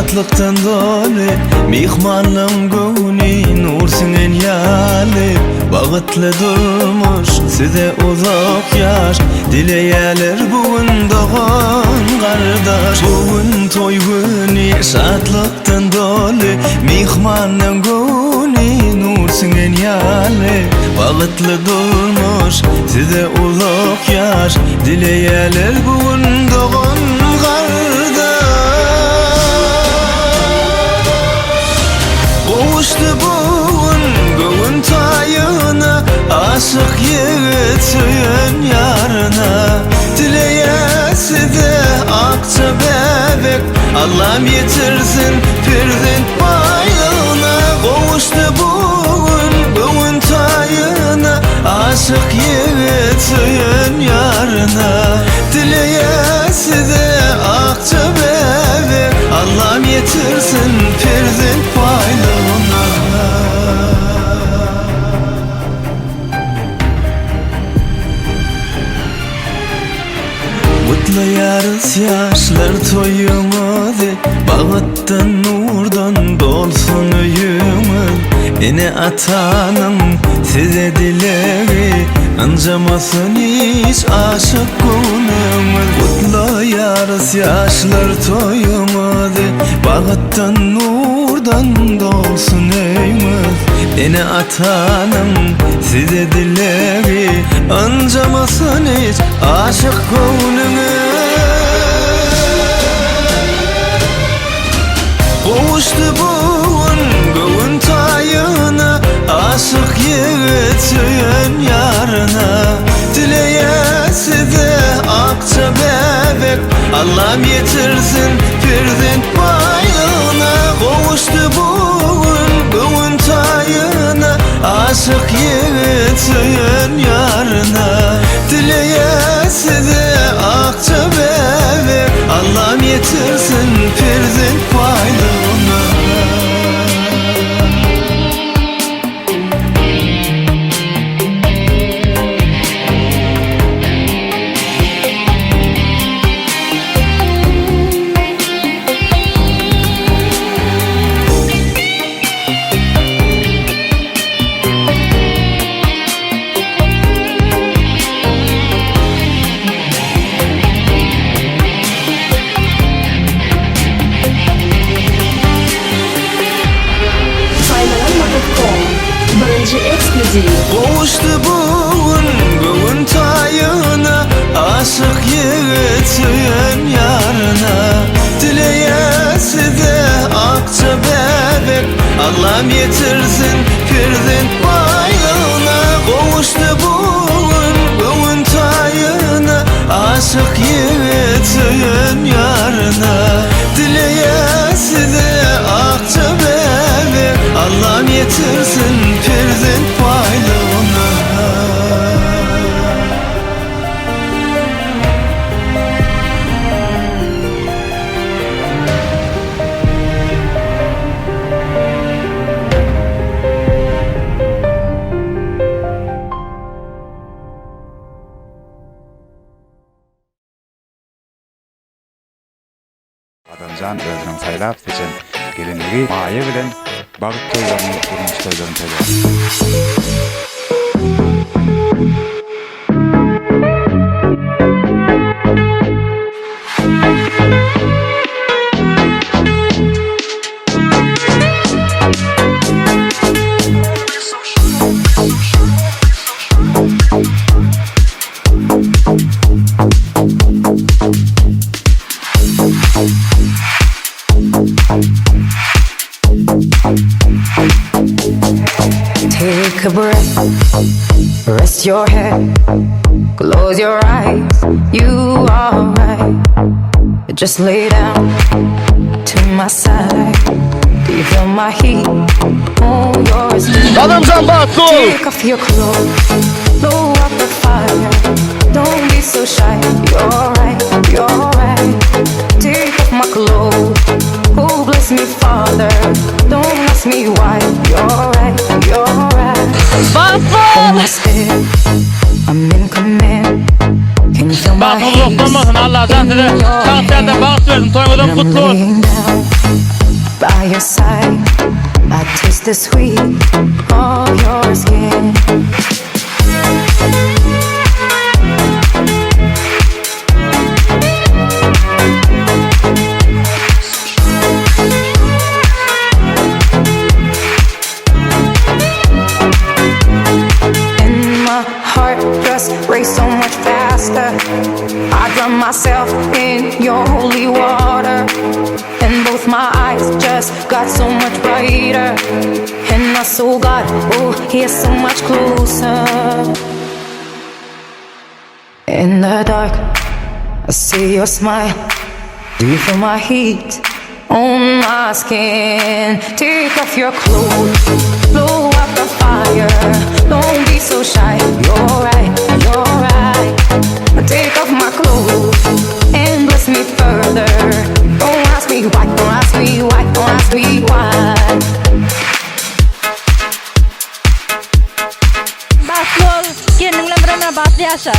şatlıktan dolu mihmanlım guni nursun en yali Bağıtlı durmuş size uzak yaş Dileyeler bugün doğan kardeş Bugün toy günü şatlıktan dolu mihmanlım guni nursun en yali Bağıtlı durmuş size uzak yaş Dileyeler bugün doğan kardeş Kavuştu bugün tayına Aşık yiğit söyün yarına Dileyesi de akça bebek Allah'ım yetirsin pirdin bayrağına Kavuştu bugün tayına Aşık yiğit söyün yarına Dileyesi de akça bebek Allah'ım yetirsin pirdin bayrağına Mutlu yarız yaşlar toyumadı Bağıttan nurdan dolsun öyümüz Yine atanım size dileri Ancamasın hiç aşık günümüz Mutlu yarız yaşlar toyumadı Bağıttan nurdan dolsun öyümüz Yine atanım size dileri Ancamasın hiç aşık günümüz Kavuştu bugün tayına Aşık yiğit söyün yarına Dileyesi de akça bebek Allah'ım yetirsin pirdin bayrağına Kavuştu bugün tayına Aşık yiğit söyün yarına Dileyesi de akça bebek Allah'ım yetirsin pirdin bayrağına Kavuştu bugün tayına Aşık yiğit söyün yarına Dileyesi de akça bebek Allah'ım yetirsin pirdin bayrağına Kavuştu bugün tayına Aşık yiğit söyün yarına Dileyesi de akça bebek Allah'ım yetirsin pirdin bayrağına Adamcan özünün saylap seçen gelinliği maya bilen bağıt toylarını kurmuş toylarını söylüyor. Take a breath, rest your head, close your eyes, you are right. Just lay down to my side. Do you feel my heat? Oh, yours. Adamcan Bakko! Take off your clothes, blow up the fire. Don't be so shy. You're right, you're right. Take off my clothes. Oh, bless me, Father. Don't ask me why. You're right, you're right. Hold my step, I'm in command. Can you feel my Bakko, Allah razı olsun. Allah razı olsun. Şahsiyete bağış verdim. Toymadan kutlu olsun. by your side. I taste the sweet of your skin. And my heart just race so much faster. I drown myself in your holy water, and both my eyes just got so much brighter, and my soul got, oh, here so much closer. In the dark, I see your smile. Do you feel my heat on my skin? Take off your clothes, blow up the fire. Don't be so shy. You're right, you're right. Take off my clothes and bless me further. Don't ask me why, don't ask me why, don't ask me why. Basketball, kieneng lembran na bat biasa.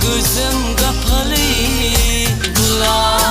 gözüm kapalı bulabilirim.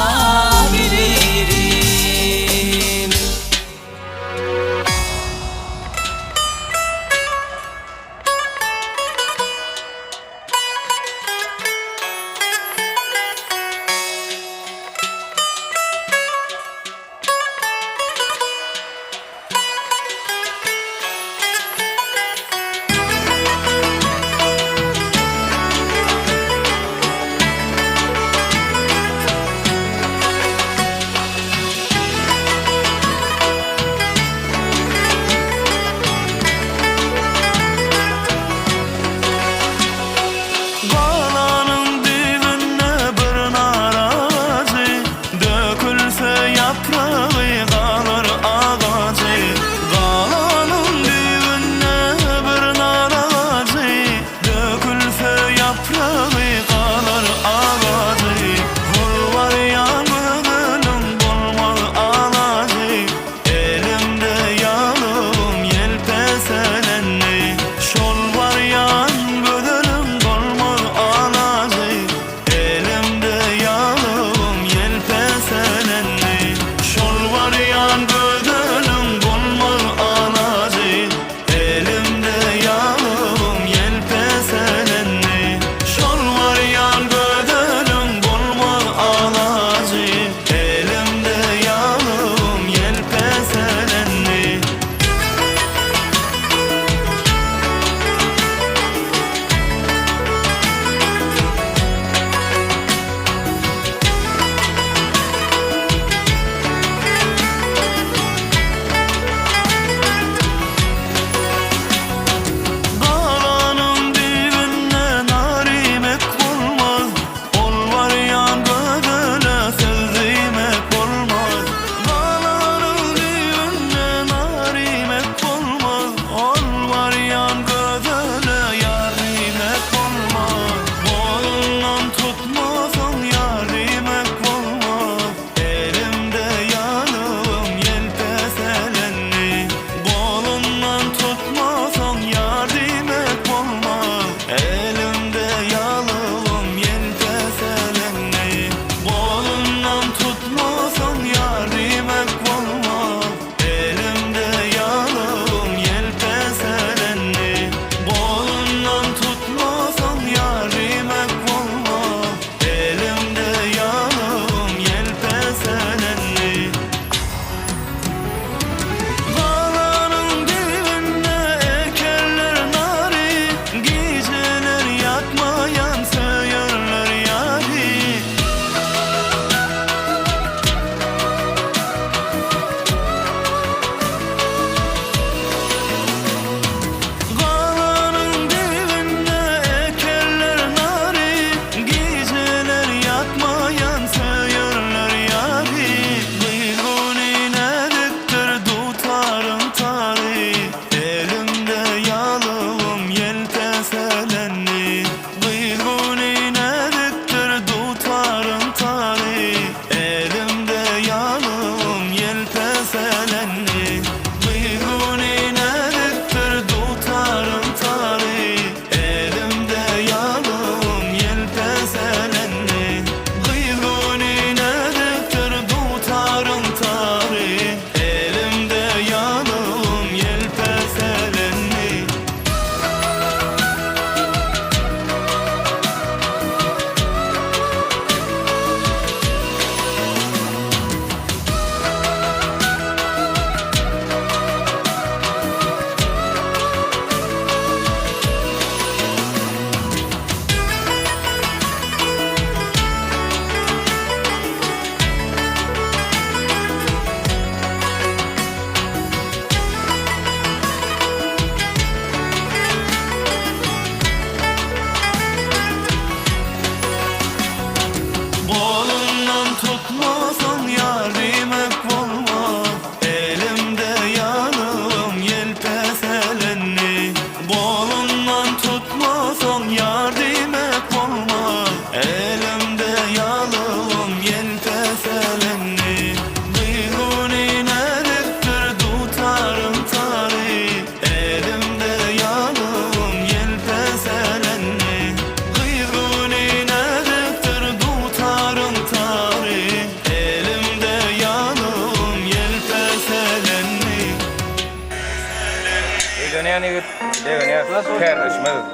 yani degen ya terleşmez.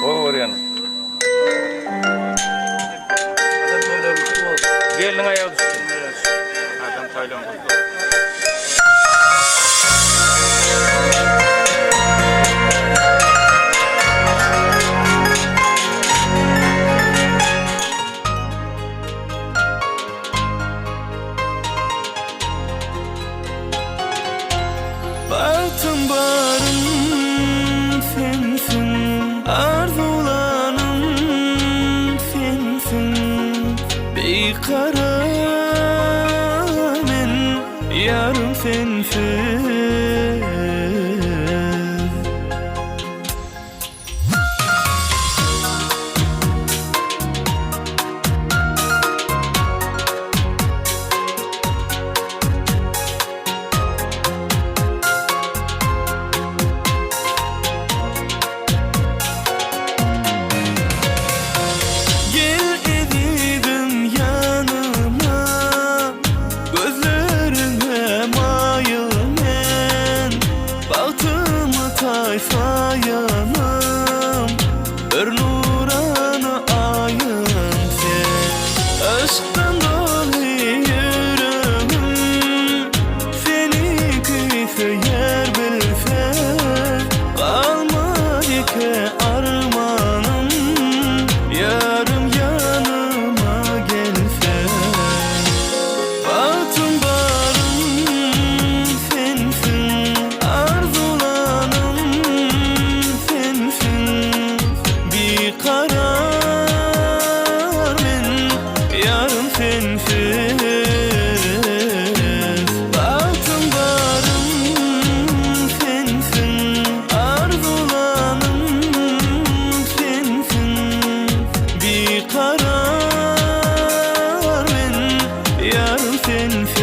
O oryan. Gelin ayağı düştü. Adam Taylan. Baktım barım sensin, arzulanım sensin. Bir karar men yarım sensin. Sayanım ör nurana ayın sen. Aşktan dolu yüreğim seni kıysa yer bilsen. Kalmadı ki armanım yarım yanıma gelsen. Baktım barım sensin, arzulanım sensin. Bir karar men yarım sensiz. Baktım barım sensin, arzulanım sensin. Bir karar men yarım sensiz.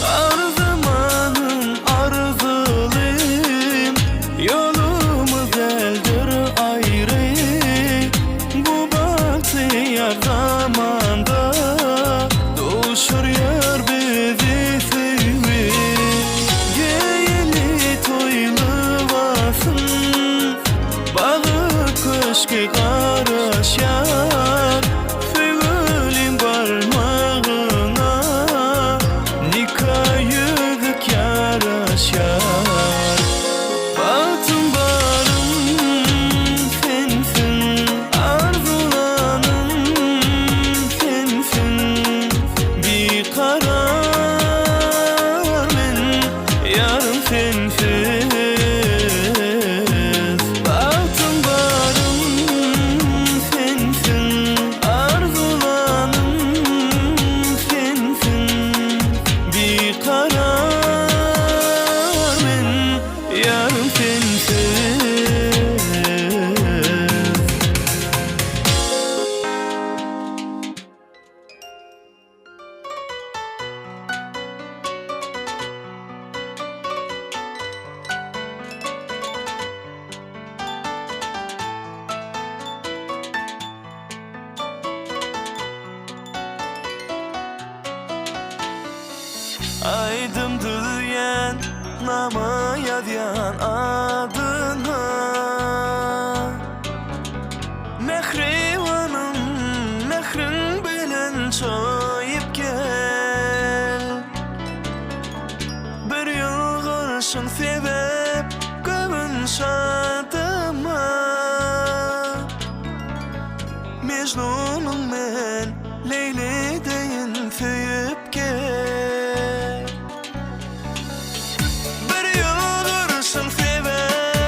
Arzumanım arzuluyum, yolumuz eldir ayrı. Bu bahtiyar zamanda doğuşur yar bizi sevdi. Geyli toylu vasın, bağı köşkü karaşar. Fügülüm barmağına nikah yüzük yaraşar. Baktım barım sensin, arzulanım sensin. Bir karar men yarım sensiz. Baktım barım sensin, arzulanım sensin. Bir karar men yarım sensiz. Aydım diyen nama yazyan adına. Mehrivanım mehrin bilen çoyup gel. Bir yıl karşın sebep gövün şadıma. Mecnunum men Leyli deyin söyüp gel. Bir yıl karşın sebep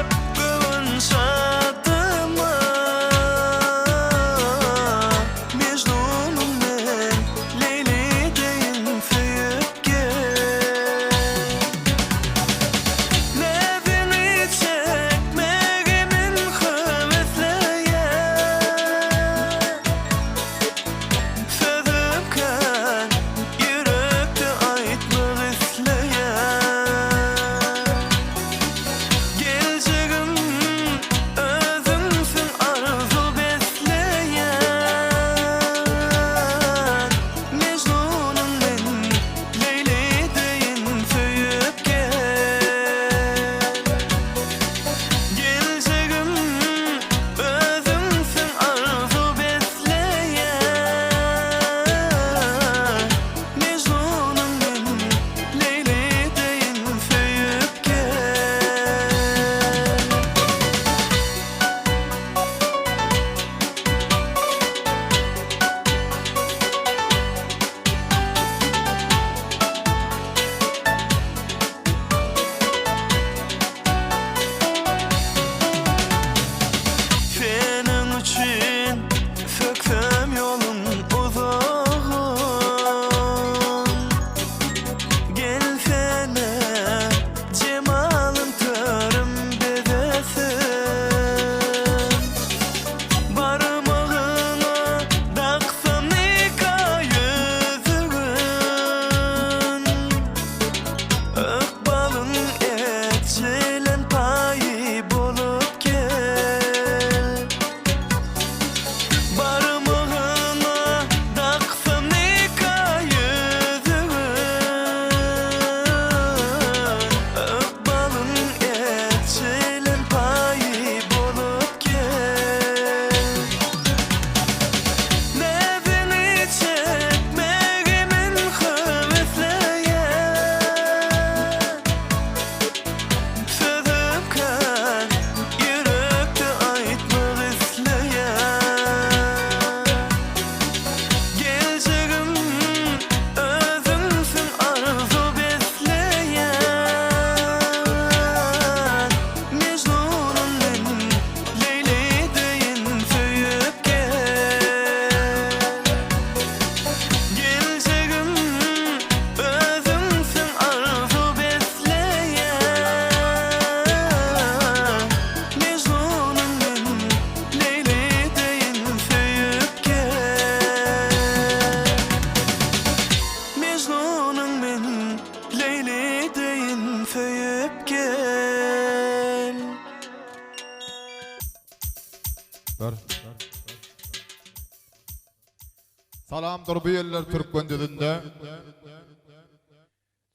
Salamdır bu yerler Türkmen dilinde.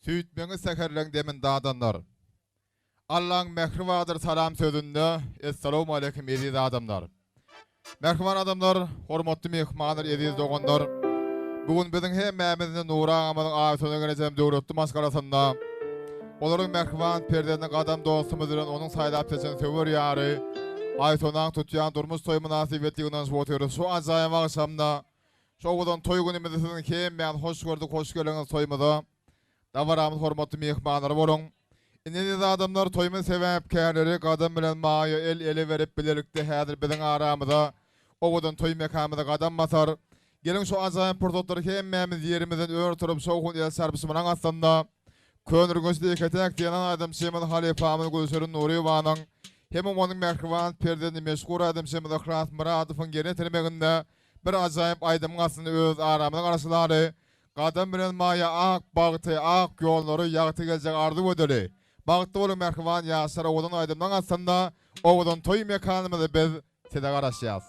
Süýtmeňi seherleň demin dadanlar. Allah'ın mehribadır salam sözünde. Esselamu aleyküm ediz adamlar. Mehriban adamlar, hormatly mehmanlar ediz doganlar. Bugün bizim hemmämizin Nura agamazyň aýatyna geleceğim döwletli maskarasynda. Olaryň mehriban perdeni gadam dostumuz bilen onuň saýlap seçen söwer ýary. Aýatynyň tutýan durmuş toý münasibetliginiň şoýtary şu ajaýyp akşamda. Şoňdan toý günimizi siziň hemmäň hoş gördük, hoş geliňiz toýmyza. Dawaramyz hormatly mehmanlar boluň. Indi adamlar toýmy sebäpkärleri gadam bilen maýa el berip bilerikde häzir biziň aramyzda owadan toý mekamyna gadam basar. Gelin şu ajaýyp portotlary hemmämiz ýerimizden öňe turup şoňun el sarpysmynyň astynda könür gözde ketek diýen adam Şemal Halifamyň gözlerini Nuri Wanyň hem onuň mehriban perdeni meşgul adam Şemal Ahrat Muradowyň gene termeginde bir ajaýyp aýdymyň aslynda öz aramynyň garaşlary gadam bilen maýa ak bagty ak ýollary ýagty geljek ardy ödeli. Bagtda bolan mehriban ýaşar owadan aýdymyň astynda owadan toý mekanymyzda biz sede garaşýas.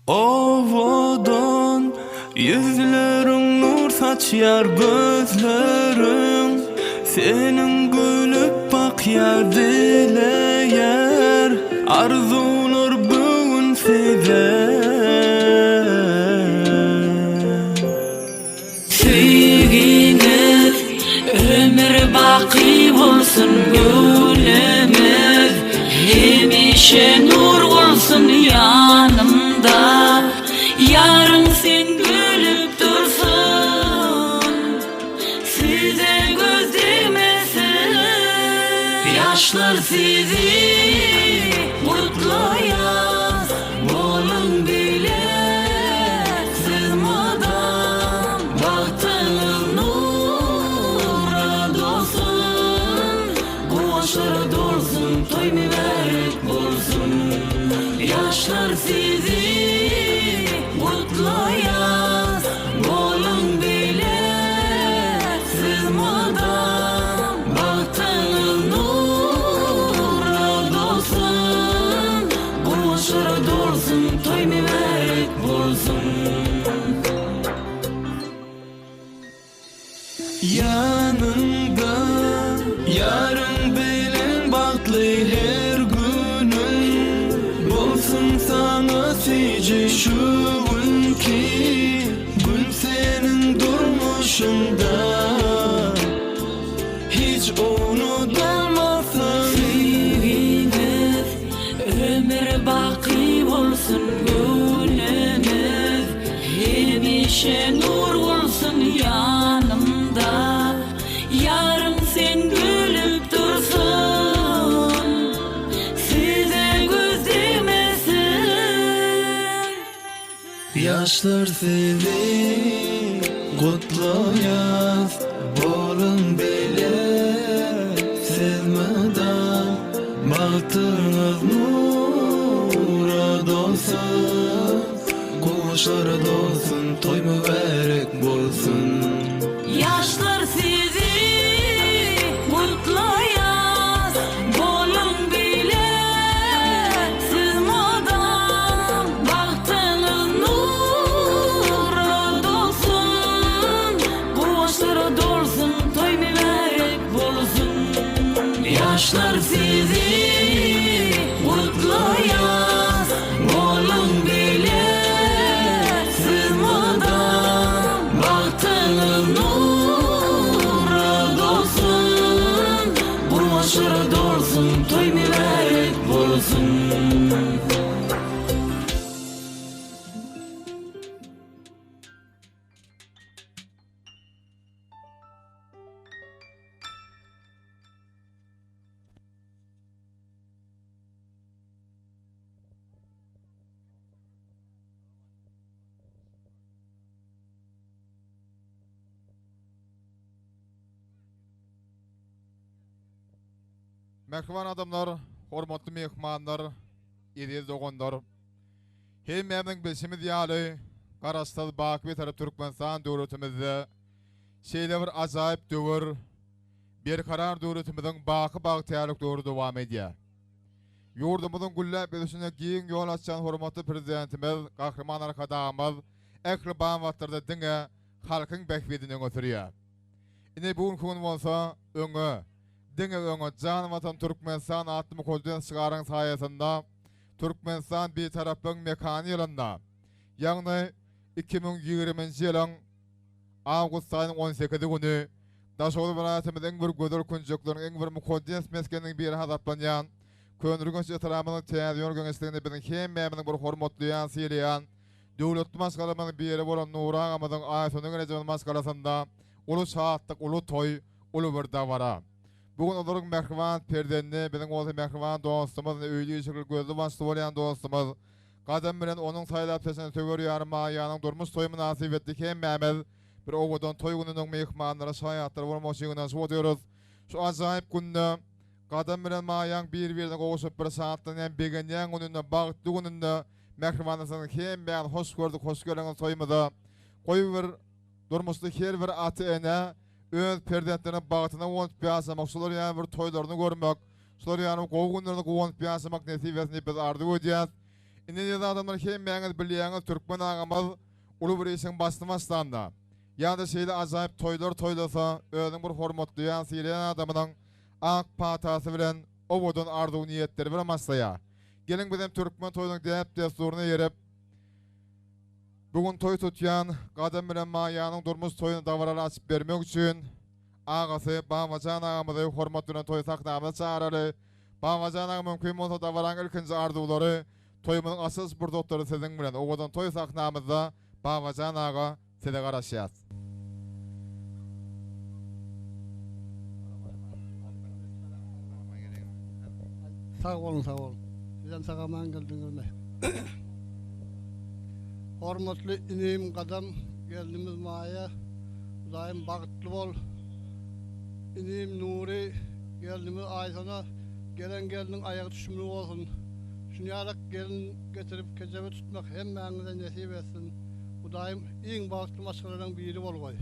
Ovadan yüzlerin nur saçyar gözlerin senin gülüp bakyar dileyer arzular bugün size Süýginiz ömür baqy bolsun gülümiz hemişe nur bolsun yanımda yarın sen gülüp dursun size göz değmesin yaşlar sizi mutlayaz bolun bile sızmadan bahtınız nura dolsun koğuşlara dolsun toy mübarek bolsun yaşlar sizi mutlayaz bolun bile sızmadan bahtınız nura dolsun koğuşlara dolsun toy mübarek bolsun. yanında yarın bilen bahtly her günün bolsun sana sice şu günkü gün senin durmuşunda hiç unutulmasın. Süýginiz ömür baqy bolsun gülümiz hemişe nur bolsun yanımda yarın sen gülüp dursun size göz değmesin Yaşlar sizi kutlayaz bolun bile sezmeden bahtınız nura dolsun koğuşlara dolsun toy mübarek bolsun. yaşlar sizi mutlayaz bolun bile sızmadan bahtınız nura dolsun koğuşlara dolsun toy mübarek bolsun yaşlar sizi mutlayaz bolun bile sızmadan Merhaban adamlar, hormatly mehmanlar, iriz dogonlar. Hemmeňiň bilşimiz ýaly, Garastaz Baky tarap Türkmenistan döwletimizde şeýle bir ajaýyp döwür, bir karar döwletimiziň Baky bagtyarlyk döwrü dowam edýär. Ýurdumyzyň güllä bilişine giň ýol açan hormatly prezidentimiz, gahryman arkadaşymyz Ekli Banwatyrda diňe halkyň bekbedini götürýär. Ine bu gün bolsa öňe diňe öňe jan watan Türkmenistan atmy koldan çygaran saýasynda Türkmenistan bir tarapyň mekany ýylynda ýagny 2020-nji ýylyň awgust aýynyň 18-i güni Daşoğlu vilayatymyzyň bir gödür künjekleriniň eň bir mukaddis meskeniň biri hazaplanýan Könürgün ýataramynyň täze ýörgeňçiliginde biziň hemmämiň bir hormatly ýansylyan döwletli maskalamyň biri bolan Nura Agamyň aýatynyň rejimi maskalasynda ulu saatlyk ulu toy ulu bir dawara. Bugün olaryň merhaban perdenni biziň ozy merhaban dostumyz öýli şekil gözli başly bolan dostumyz gadam bilen onuň saýlap sesini töwer ýarma ýanyň durmuş toýumy nasip etdik hemmämiz bir owadan toy gününiň mehmanlary şaýatlar bolmaşygyna şo diýeruz. Şu ajaýyp günde gadam bilen maýan bir-birine gowuşup bir saatdan hem begenýän gününde bagtly gününde merhabanlysyny hemmämiz hoş gördük, hoş göreňiz toýumyzda. Goýup bir durmuşda her bir aty ene öz perdetlerine bagtyna wont piýasamak, şolar ýa bir toýlaryny görmek, şolar ýa gowy günlerini wont piýasamak nesibesini biz ardy edýäs. Indi ýa adamlar hemmäňiz bilýäňiz Türkmen agamyz uly bir işiň başlamasynda. Ýa-da şeýle ajaýyp toýlar toýlasa, özüň bir hormatly ýansylyan adamynyň ak patasy bilen owadan ardy niýetleri bilen maslaýa. Geliň bilen Türkmen toýunyň däp desturuny ýerip bugün toy tutýan gadam bilen maýanyň durmuş toýuny dawarary açyp bermek üçin agasy Bamajan agamyzy hormat bilen toy saknamy çağırary. Bamajan agam mümkin bolsa dawaraň ilkinji ardulary toýumyň asas bir doktary siziň bilen owadan toy saknamyzda Bamajan aga size garaşýas. Sağ olun, sağ olun. Sizden sağaman geldiňizme. Hormatly inim gadam geldimiz maýa. Daim bagtly bol. Inim Nuri geldimiz aýsana gelen aýagy düşmeli bolsun. Şuňarak gelin getirip kejebe tutmak hemmäňize nesip etsin. Bu daim iň bagtly maşgalaryň biri bolgoý.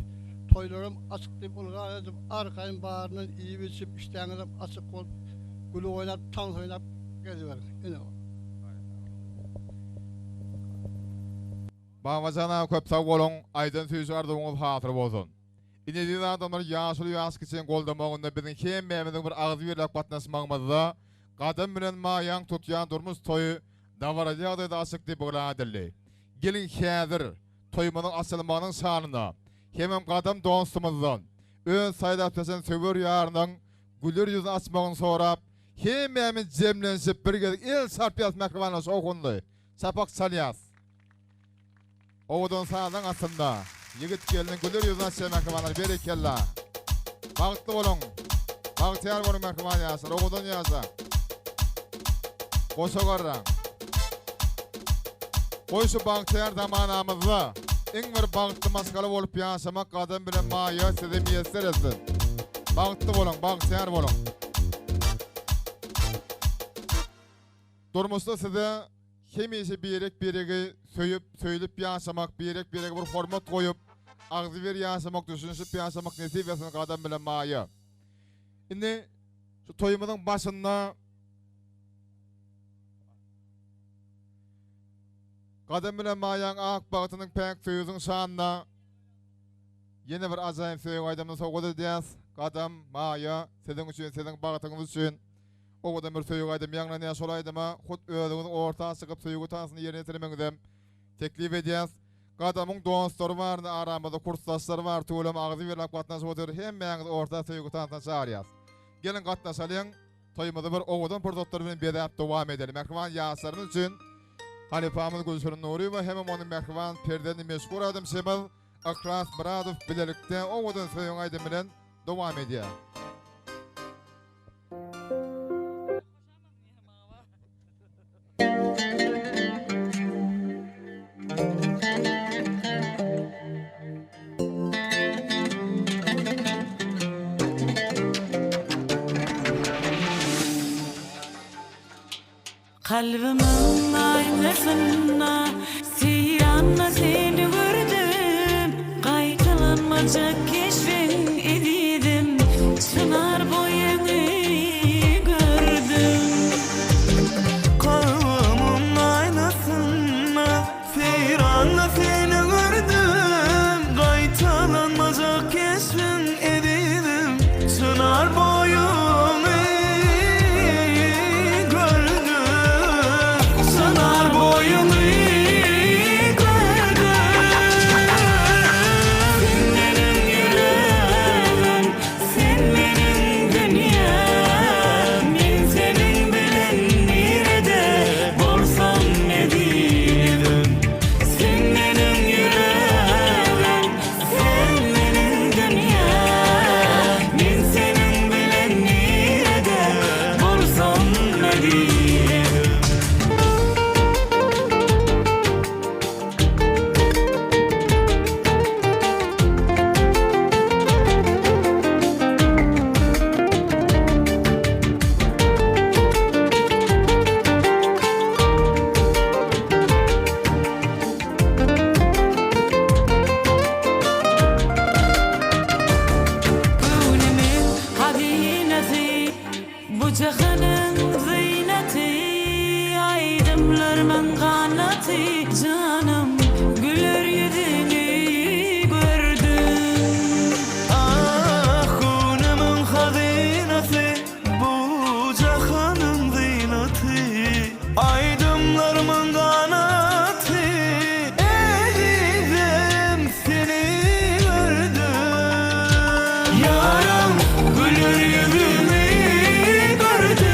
Toýlarym açyk diýip ulgar edip arkaýyn baryndan iýip içip işleňiz açyk bolup gülü oynap tan oynap geziber. Ine o. Bamajana köp sag bolun, aýdan süýjü ardyňyz hatyr bolsun. Ine diýen adamlar ýaşuly ýaşky için goldamagynda biziň hemmämiziň bir agzy berlek batnaşmagymyzda gadam bilen maýan tutýan durmuş toýu dawara ýagdaýda açyk diýip bolady. Gelin häzir toýumynyň açylmagynyň şanyna hemem gadam dostumyzdan öz saýlap sesini töwer ýarynyň güler ýüzü açmagyny sorap hemmämiz jemlenşip birge el sarpýas merhabanlaş okundy. Sapak salýas. Owadan sağdan aslında yigit gelin güler ýüzü açmagy merhabanlar berekella. Bagtly bolun. Bagtyar bolun merhaban ýasar. Owadan ýasa. Goşagarra. Goýşy bagtyar zamanamyzda eň bir bagtly maskala bolup ýaşamak gadam bilen maýa size miýesser etsin. Bagtly bolun, bagtyar bolun. Durmuşda size hemişe biregi söýüp ýaşamak, biregi bir hormat goýup, agzy bir ýaşamak, düşünşip ýaşamak nesip etsin gadam bilen maýa. Indi şu toýumyzyň başynda gadam bilen maýan ak bagtynyň pek söýüziň şanyna ýene bir ajaýyp söýüň aýdymyň sowgady diýäs. Gadam maýa siziň üçin, siziň bagtyňyz üçin owadan bir söýüň aýdym ýaňlany şolaydyma, hut özüňiň ortaga çykyp söýüň tansy ýerine getirmeňizem teklip edýäs. Gadamyň dostlary bar, aramyzda kursdaşlary bar, töwlem agzy berlek gatnaşyp otur, hemmäňiz ortaga söýüň tansy çağırýas. Gelin gatnaşalyň, toýumyzda bir owadan bir doktor bilen bedäp dowam edelim. Merhaban ýaşlaryň üçin Halifamız Gülşürün Nuri ve hemen onun merhaban perdeni meşgul adım Şemal Akras Baradov bilelikte owadan söýüň aýdym bilen dowam edýär. Kalbimin aynasına seyranla seni gördüm. Kaytalanmacak keşfin edidim. Çınar boyunu gördüm. Kalbimin aynasına seyranla seni gördüm. Kaytalanmacak keşfin edidim. Çınar boyunu canım güler yüzünü gördüm. Ah kunemin hazinesi bu cahanın zineti. Aydınlarımın kanatı ezizim seni gördüm. Yaram güler yüzünü gördüm.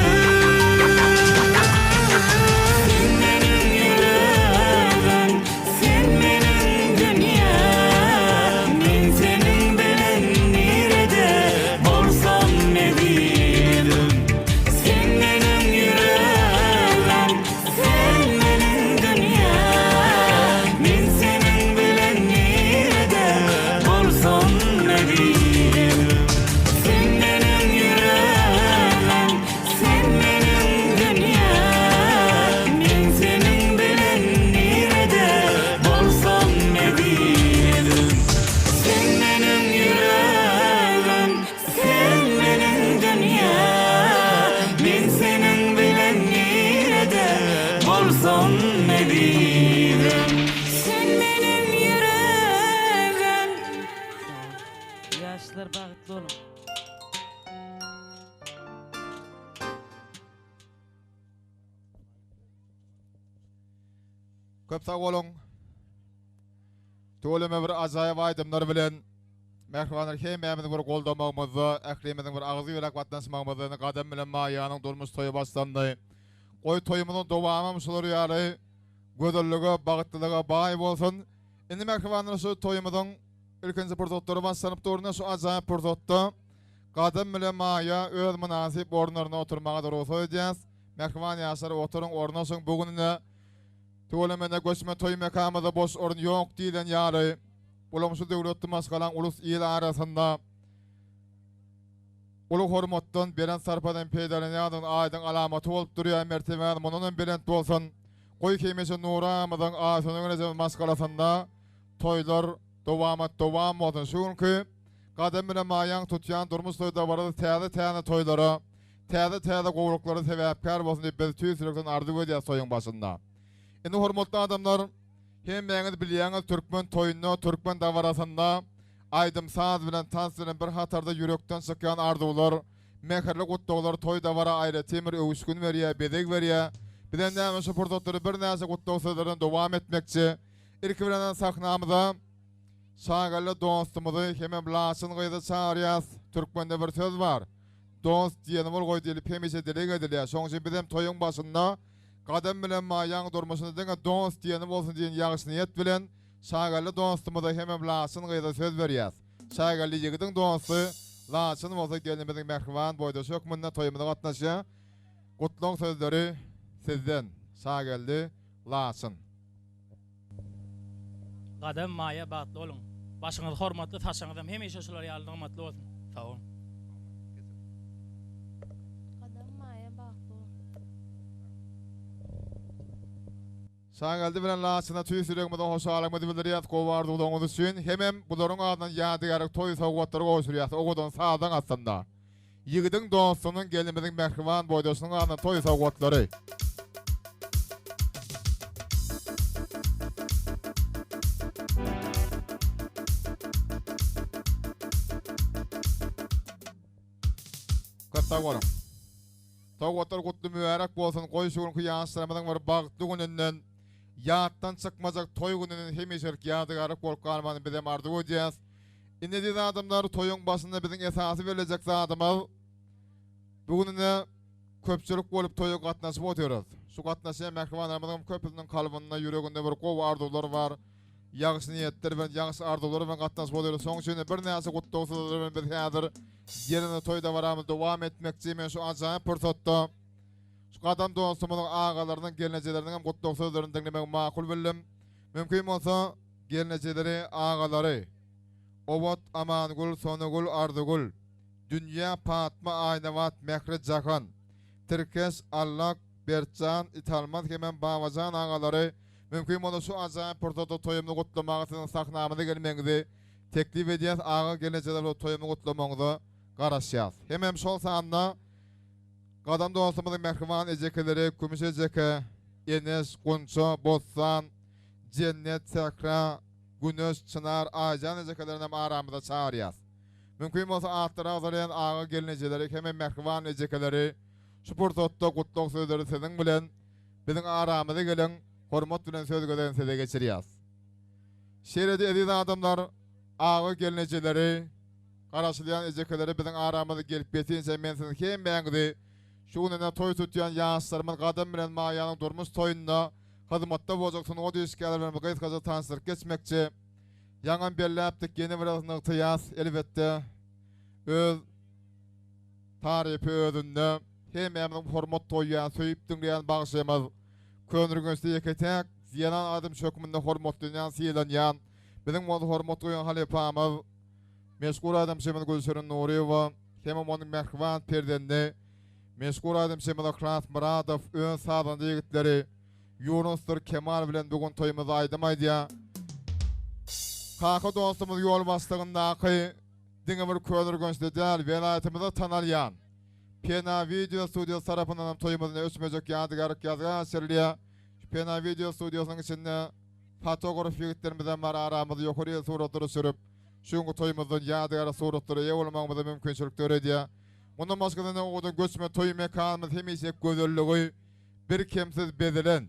Yaşlar bağıtlı olun. Köp sağ olun. Toleme bir ajaýyp aýdymlar bilen merhabanlar hemmämizi bir goldamagymyzy, ählimizin bir agyzy ýolak watnaşmagymyzy gadam bilen maýanyň durmuş toýu başlandy. Goý toýumynyň dowamy şular ýaly gözellige, bagtlylyga baý bolsun. Indi merhabanlar şu toýumyzyň ilkinji pursatları başlanyp durna şu ajaýyp pursatda gadam bilen maýa öz münasip ornlaryna oturmaga durýar söýdýäs. Merhaban ýaşlar oturuň ornaşyň bugünine Tolemene göçme toy mekamada boş orun yok diýilen ýaly. Ulamşy döwletli maskalan ulus il arasynda ulu hormatdan beren sarpadan peýdalanýan aýdyň alamaty bolup durýar mertebäni munun bilen bolsun. Goý keýmesi nuramyň asynyň maskalasynda toylar dowam bolsun. Şuňky gadam bilen maýaň tutýan durmuş toýda barada täze toylara, täze gowruklary sebäpkär bolsun diýip biz tüýsürekden ardy gödýär soýuň başynda. Indi hormatly adamlar, hem beňiz bilýäňiz türkmen toýuny, türkmen dawarasynda aýdym saz bilen tans bilen bir hatarda yürekden çykýan arzuwlar, meherli gutdaglar toy dawara aýra temir öwüşgün berýär, bedeg berýär. Bilen näme şu pursatları bir näse gutdag sözlerden dowam etmekçi. Ilki bilen sahnamyza şagaly dostumyzy hemem Laçyn gyzy çağırýas. Türkmende bir söz bar. Dost diýeni bol goý diýip hemişe dile gedilýär. Şoň üçin bizim toýuň başynda gadam bilen maýaň durmuşyny deňe dost diýeni bolsun diýen ýagşy niýet bilen şagaly dostumyza hemem Laçyn gyzy söz berýär. Şagaly ýigidiň dosty Laçyn bolsa gelmediň merhaban boýda şökmünde toýumyza gatnaşýar. Gutlaň sözleri sizden. Şagaly Laçyn. Gadam maýa bagtly bolun. Başyňyz hormatly taşaňyzam hemişe şular ýaly hormatly bolsun. Sag olun. Gadam maýa bagtly. Şagaldy bilen laçyna tüý süregmeden hoş alamady bildirýär gowardygyňyz üçin hemem bularyň adyna ýadygar toý sowgatlary goşurýar. Ogadan sağdan aslında. Ýigidiň dostunyň gelinimiziň mehriban boýdaşynyň adyna toý sowgatlary. Katta bolun. Sowgatlar gutly mübarek bolsun. Goýşugyňky ýaşlarymyzyň bir bagtly gününden ýatdan çykmajak toý gününiň hemişerki ýadygary bolup galmany bize arzuw edýäs. Indi adamlar toýuň başynda biziň esasy verilecek zadymyz. Bugünine köpçülik bolup toýa gatnaşyp oturýarys. Şu gatnaşyň mehribanlarymyzyň köpüniň kalbyna ýüreginde bir gowy arzuwlar bar. Ýagşy niýetler bilen ýagşy arzuwlar bilen gatnaşyp oturýarys. Soň üçin bir näse gutdagsyzlar bilen biz häzir ýerine toýda baramyz dowam etmekçi. Men şu ajaýyp pursatda şu gadam dostumyň agalarynyň gelnejeleriniň hem gutdog sözlerini dinlemek makul bildim. Mümkin bolsa gelnejeleri agalary Obot Amangul Sonugul Ardugul Dünya Patma Aynawat Mehri Jahan Tirkes Allah Berçan İtalmaz hemen Babajan agalary mümkin bolsa şu ajaýyp pursatda toýumny gutlamak üçin sahnamyza gelmeňizi teklif edýäs. Aga gelnejeler toýumny gutlamagyňyzy garaşýas. Hemem şol sanda Gadam dostumyzyň mehriban ejekeleri, Kümüş ejeke, Enes, Gunça, Bossan, Cennet, Sakra, Güneş, Çınar, Ajan ejekelerinem aramyzda çağırýas. Mümkin bolsa atlara azalayan ağa gelnejeleri, hemem mehriban ejekeleri, şu pursatda gutdog sözleri siziň bilen biziň aramyza gelen hormat bilen söz gözen size geçirýäs. Şeýledi aziz adamlar, ağa gelnejeleri, garaşylýan ejekeleri biziň aramyza gelip betinse men siziň hem beňizi şu gününe toy tutýan ýaşlarymyň gadam bilen maýanyň durmuş toýunda hyzmatda boljaksyň o diýişkäler bilen bir gaza tansyr geçmekçi. Ýaňam belläpdik ýene bir ýas elbetde öz tarihi özünde hem ýa-da hormat toýýan, söýüp dinleýän bagşymyz könürgüňizde ýeketek ýanan adam şökmünde hormatlanýan, syýlanýan biziň bu hormat goýan halepamyz meşgul adam şeýle Gülşerin Nuriýewa hem onuň mehriban perdendi meşgul adam Şemal Akras Muradov ön sağdan ýigitleri Yunusdur Kemal bilen bugün toýumyzy aýdamaýdy. Kaka dostumyz ýol başlygyndaky diňe bir köýdürgünçde däl velayetimize tanalýan. Pena Video Studio tarapyndan toýumyzyny ösmejek ýadygarlyk ýazgan şerliýe. Pena Video Studiosynyň içinde fotograf ýigitlerimizden bar aramyzda ýokary suratlary sürüp şuňky toýumyzyň ýadygar suratlary ýewilmagymyza mümkinçilikler edýär. Bundan başgadan oğuda göçme toy mekanımız hemişe gözelligi bir kemsiz bezilen.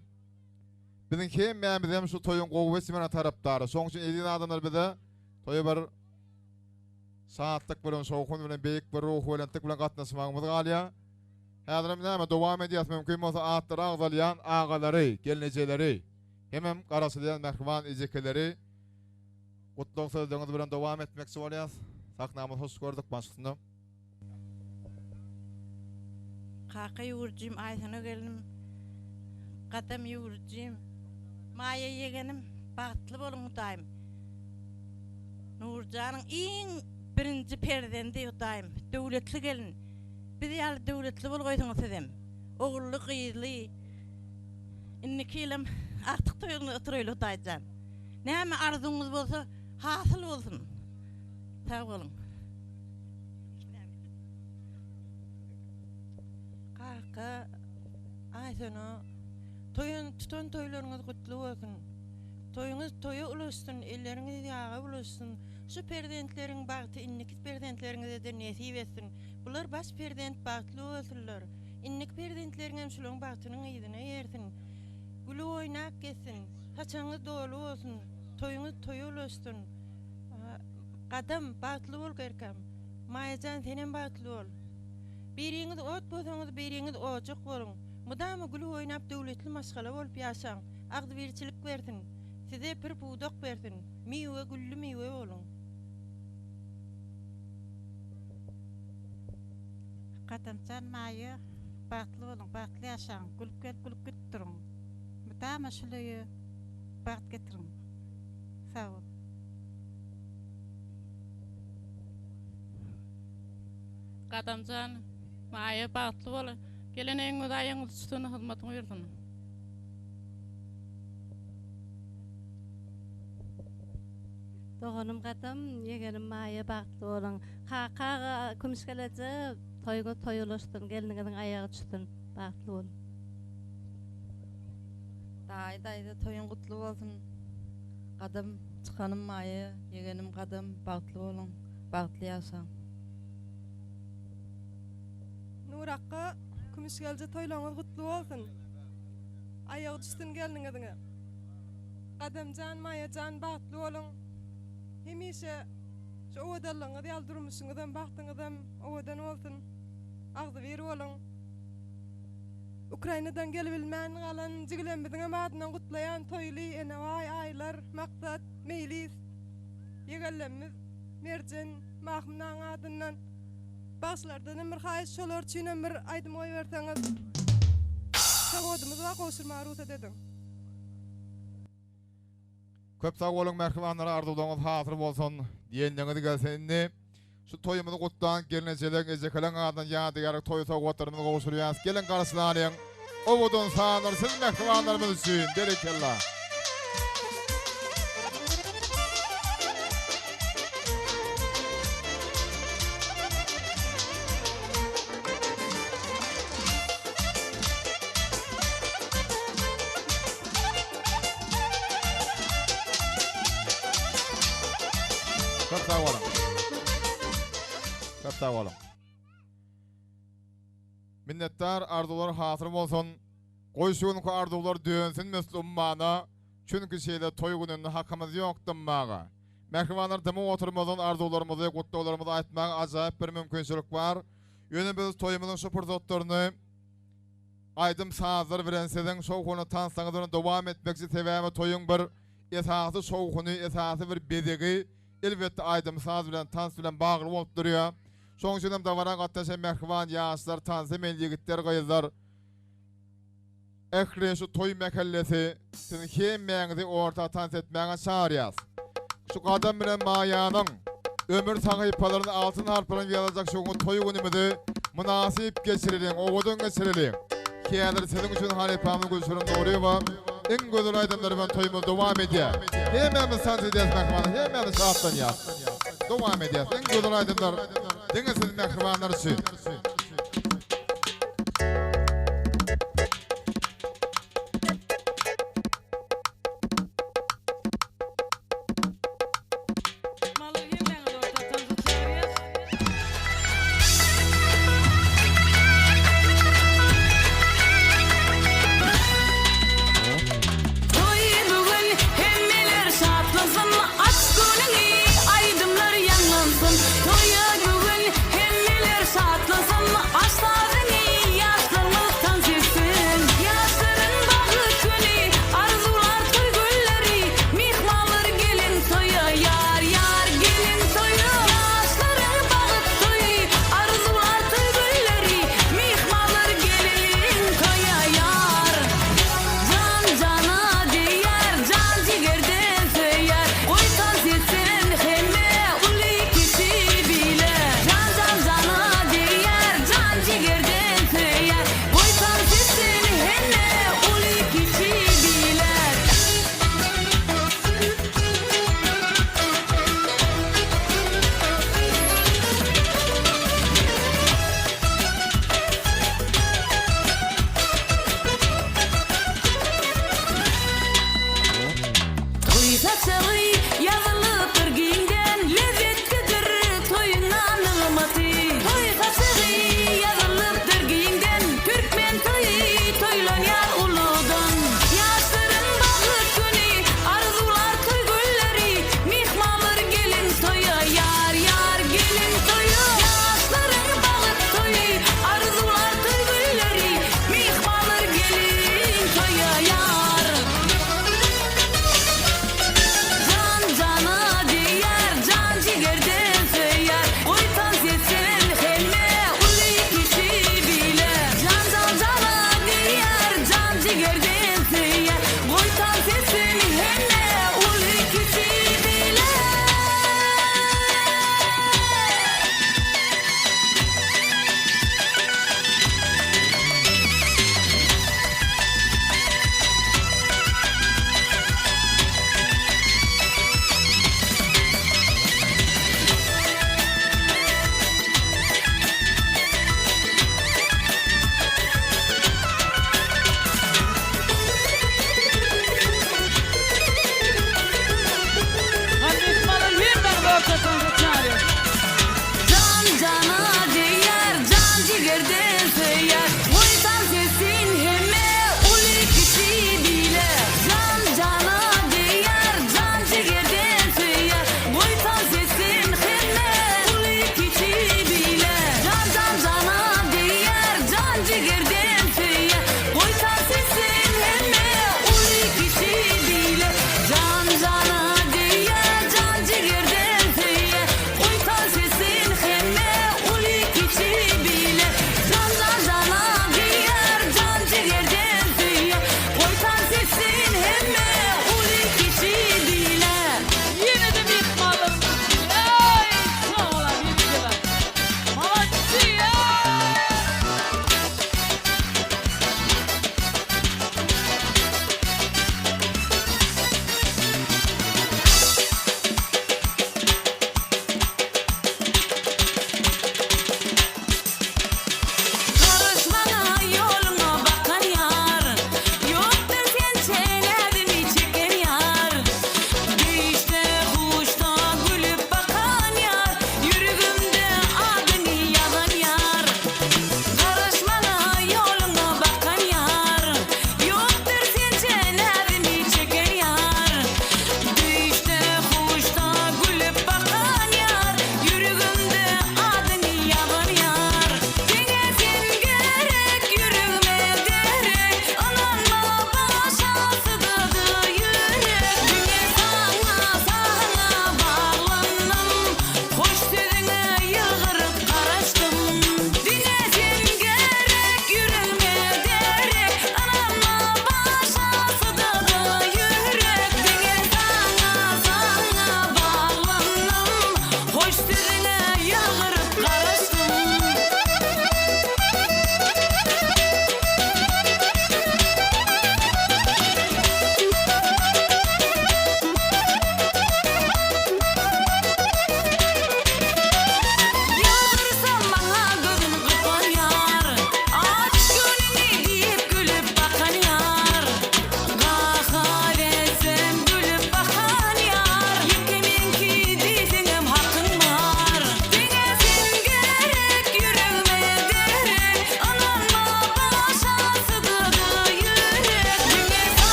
Bizim hemmämiz hem şu toyun gowwesine tarapdary. Soň üçin edin adamlar bize toy bir saatlyk bilen şowkun bilen beýik bir ruh bilen tyk bilen gatnaşmagymyz galýa. Häzirim näme dowam edýäs mümkin bolsa atlara agzalýan agalary, gelnejeleri, hemem garaşylýan mehriban ejekeleri gutdog sözleňiz bilen dowam etmekçi bolýas. Sahnamyz hoş gördük başlysynda. Kaka yurcim, Aysan'a geldim. Kadam yurcim. Maya yegenim, bagtly bolun daim. Nurcan'ın en birinci perdendi daim. Döwletli gelin. Biz ýaly döwletli bolgoýdyňyz edem. Ogully gyýly. Inniki ilim artyk toýuny oturýly daýjan. Näme arzuňyz bolsa hasyl bolsun. Sag bolun. Kaka, Aysan'a, tutan toylaryňyz gutly bolsun. Toyuňyz toýa ulaşsyn, elleriňiz ýaga ulaşsyn. Şu perdentleriň bagty inniki perdentleriňize de nesip etsin. Bular baş perdent bagtly bolsunlar. Inniki perdentleriň şularyň bagtynyň ýygyna ýersin. Gülü oýnak geçsin. Saçaňyz dolu bolsun. Toyuňyz toýa ulaşsyn. Gadam bagtly bol gerkem. Maýajan senen bagtly bol. Biriňiz ot bolsaňyz biriňiz ojak bolun. Mudamy gülü oýnap döwletli maşgala bolup ýaşaň. Agdybirçilik bersin. Size bir budak bersin. Miwe güllü miwe bolun. Katamsan maýa bagtly bolun, bagtly ýaşaň, gülüp git durun. Mudamy şuleýe bagt getirin. Sag ol. Kadamcan, maýa bagtly bolun. Geleneň udaýyň üstüne hyzmatyň bersin. Doğanım kadam, yegenim maya baktı olan. Kaka kümüş gelece, toyulaştın, gelininin ayağı çıktın, baktı olun. Dayda toyun kutlu olsun. Kadam çıkanım maya, yegenim kadam baktı olun. Baktı yaşam. Nurakka kümüş gelce toylaňyz gutly bolsun. Ayağı düştün geliniňiziňe. Adamjan mayajan bagtly bolun. Hemişe şu odalyňyzy ýal durmuşyňyzdan bagtyňyzdan owadan bolsun. Agdy bir bolun. Ukrainadan gelip bilmän galan jigilenbiziň adynan gutlaýan toýly eneway aýlar, maksat, meýlis. Ýegellerimiz Merjen Mahmud'un adynan başlardan bir haýyş şolar üçin bir aýdym oý berseňiz. Sawodymyza goşurma ruhsat edin. Köp sağ bolun merhmanlara arzuwlaryňyz hazyr bolsun. Diýendiňiz gelsendi. Şu toýumyzy gutlan gelinejeleň ejekelen adan ýadygar toý sowgatlaryny goşurýas. Gelen garşylaryň owudun sanır siz merhmanlarymyz üçin berekella. Köp sağ bolun. Köp sağ bolun. Minnettar arzuwlar hasyr bolsun. Goýşugynyň arzuwlar dönsün meslumana. Çünki şeýle toý gününe hakymyz ýokdy maga. Merhmanlar demo oturmadan arzuwlarymyzy, gutlawalarymyzy aýtmak ajaýyp bir mümkinçilik bar. Ýöne biz toýumyzyň şu purzatlaryny aýdym sazlar bilen siziň şowguny tansaňyzdan dowam etmekçi sebäbi toýuň bir esasy şowguny, esasy bir bedegi elbetde aýdym saz bilen tans bilen bagly bolup durýar. Şoň üçin hem dawara gatnaşan merhman ýaşlar, tanzymel ýigitler, gyzlar. Ähli şu toý mekellesi siziň hemmeňizi orta tans etmäge çağırýas. Şu gadam bilen maýanyň ömür sahypalaryny altyn harpyny ýazajak şu toý günümizi münasip geçirilen, owadan geçirilen. Kiýerler siziň üçin haripamy göçürüm dogry bar. En gözül aýdymlar bilen toýumyz dowam edýär. Hemmämiz tans edýäs merhman, hemmämiz şatlanýar. Dowam edýär. En gözül aýdymlar diňe siziň merhmanlar üçin. Malı yemeğiniz ortadan tutuyoruz. Toy bugün hemmeler şatlasın, aç gününi aydımlar yanlansın. Toy bugün hemmeler şatlasın,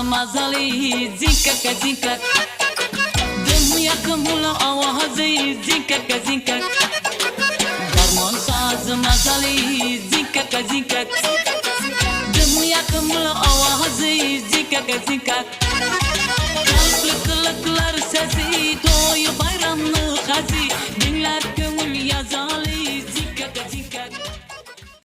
mazali zinkak zinkak Dım yakımlı avazı zinkak zinkak Darman saz mazali zinkak zinkak Dım yakımlı avazı zinkak zinkak